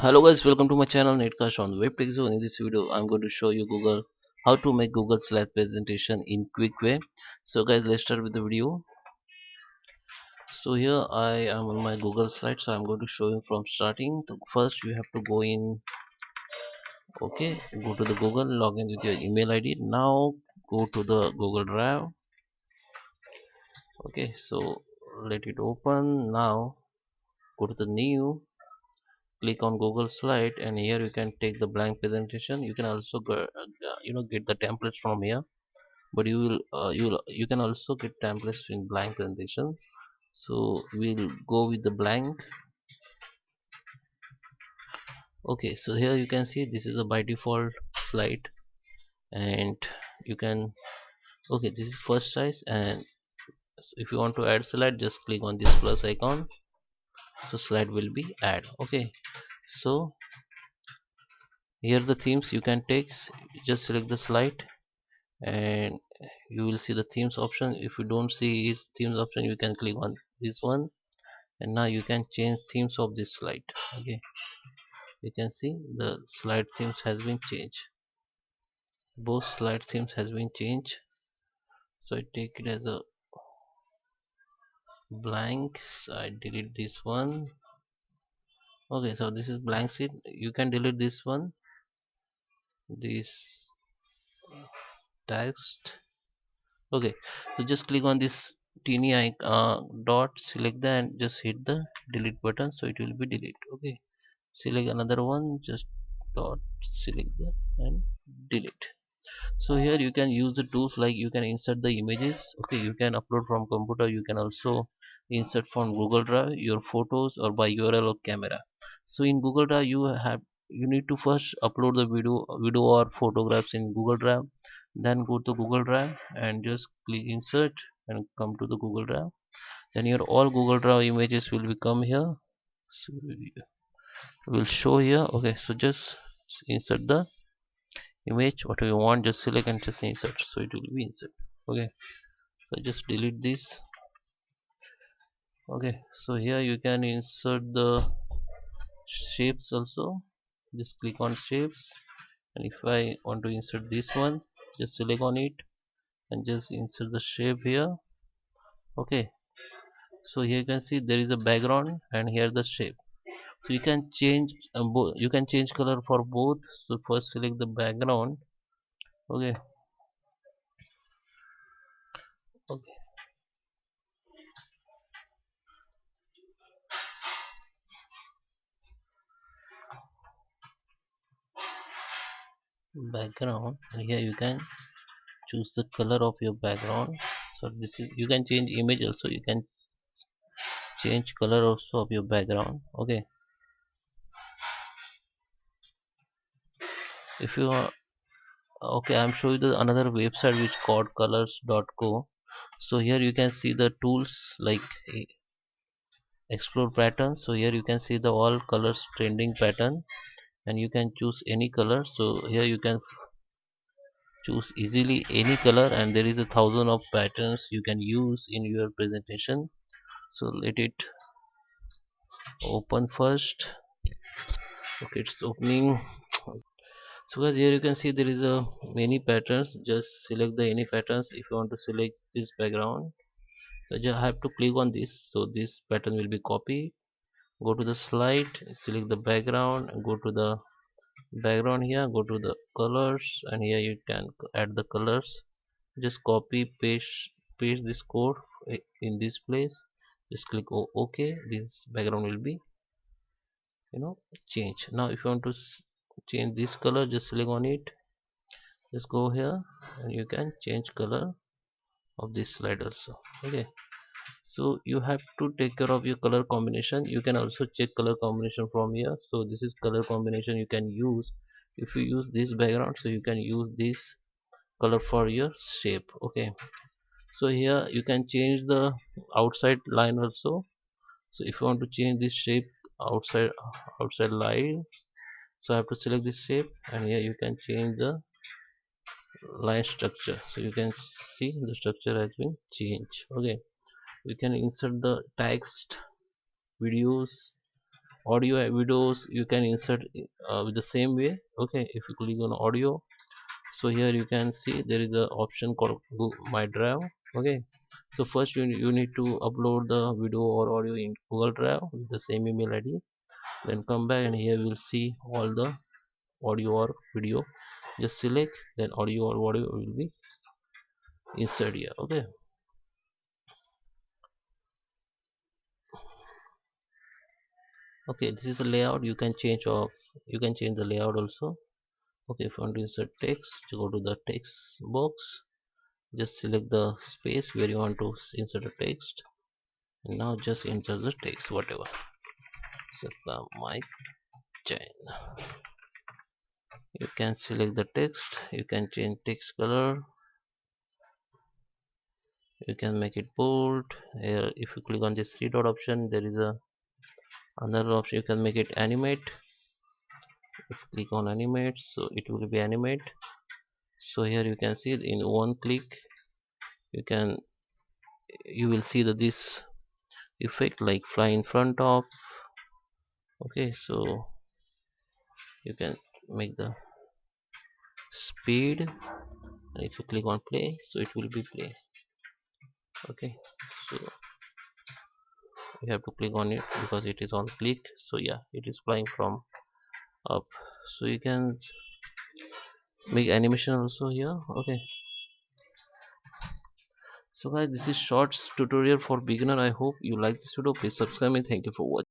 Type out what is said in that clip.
Hello guys, welcome to my channel Netcast on Web Zone. In this video, I'm going to show you Google how to make Google slide presentation in quick way. So guys, let's start with the video. So here I am on my Google slide. So I'm going to show you from starting. First, you have to go in. Okay, go to the Google, log in with your email ID. Now go to the Google Drive. Okay, so let it open. Now go to the new. Click on Google slide, and here you can take the blank presentation. You can also go, get the templates from here, but you can also get templates in blank presentation. So we'll go with the blank. Okay, so here you can see this is a by default slide, and you can, okay, this is first size. And if you want to add slide, just click on this plus icon, so slide will be add. Okay, so here the themes you can take. Just select the slide and you will see the themes option. If you don't see his themes option, you can click on this one, and now you can change themes of this slide. Okay, you can see the slide themes has been changed. Both slide themes has been changed. So I take it as a blank. So I delete this one. Okay, so this is blank sheet. You can delete this one, this text. Okay, so just click on this teeny dot, select that and just hit the delete button, so it will be delete. Okay, select another one, just dot, select that and delete. So here you can use the tools like you can insert the images. Okay, you can upload from computer, you can also insert from Google Drive your photos or by URL or camera. So in Google Drive you need to first upload the video or photographs in Google Drive, then go to Google Drive and just click insert and come to the Google Drive. Then your all Google Drive images will become here. So will show here. Okay, so just insert the image whatever you want, just select and just insert, so it will be insert. Okay, so just delete this. Okay, so here you can insert the shapes also. Just click on shapes, and if I want to insert this one, just select on it and just insert the shape here. Okay, so here you can see there is a background and here the shape. So you can change you can change color for both. So first select the background. Okay, okay, background, and here you can choose the color of your background. So this is, you can change image also, you can change color also of your background. Okay, if you are, okay, I'm showing the another website which called colors.co. So here you can see the tools like explore patterns. So here you can see the all colors trending pattern, and you can choose any color. So here you can choose easily any color, and there is a thousand of patterns you can use in your presentation. So let it open first. Okay, it's opening. So guys, here you can see there is a many patterns. Just select the any patterns. If you want to select this background, so you have to click on this, so this pattern will be copied. Go to the slide, select the background, and go to the background here, go to the colors, and here you can add the colors. Just copy paste this code in this place. Just click OK. This background will be, change. Now if you want to change this color, just select on it, just go here, and you can change color of this slide also. Okay, so you have to take care of your color combination. You can also check color combination from here. So this is color combination you can use. If you use this background, so you can use this color for your shape. Okay, so here you can change the outside line also. So if you want to change this shape, outside line, so I have to select this shape, and here you can change the line structure. So you can see the structure has been changed. Okay, you can insert the text, videos, audio and videos you can insert with the same way. Okay, if you click on audio, so here you can see there is a option called my drive. Okay, so first you need to upload the video or audio in Google Drive with the same email ID. Then come back and here we'll see all the audio or video. Just select, then audio or audio will be insert here. Okay, okay, this is a layout. You can change of, you can change the layout also. Okay, if you want to insert text, you go to the text box, just select the space where you want to insert a text, and now just enter the text whatever. So mic chain, you can select the text, you can change text color, you can make it bold. Here if you click on this three dot option, there is a another option, you can make it animate. If you click on animate, so it will be animate. So here you can see in one click you can, you will see that this effect like fly in front of. Okay, so you can make the speed, and if you click on play, so it will be play. Okay, so you have to click on it because it is on click. So yeah, it is flying from up. So you can make animation also here. Okay, so guys, this is shorts tutorial for beginner. I hope you like this video. Please subscribe me. Thank you for watching.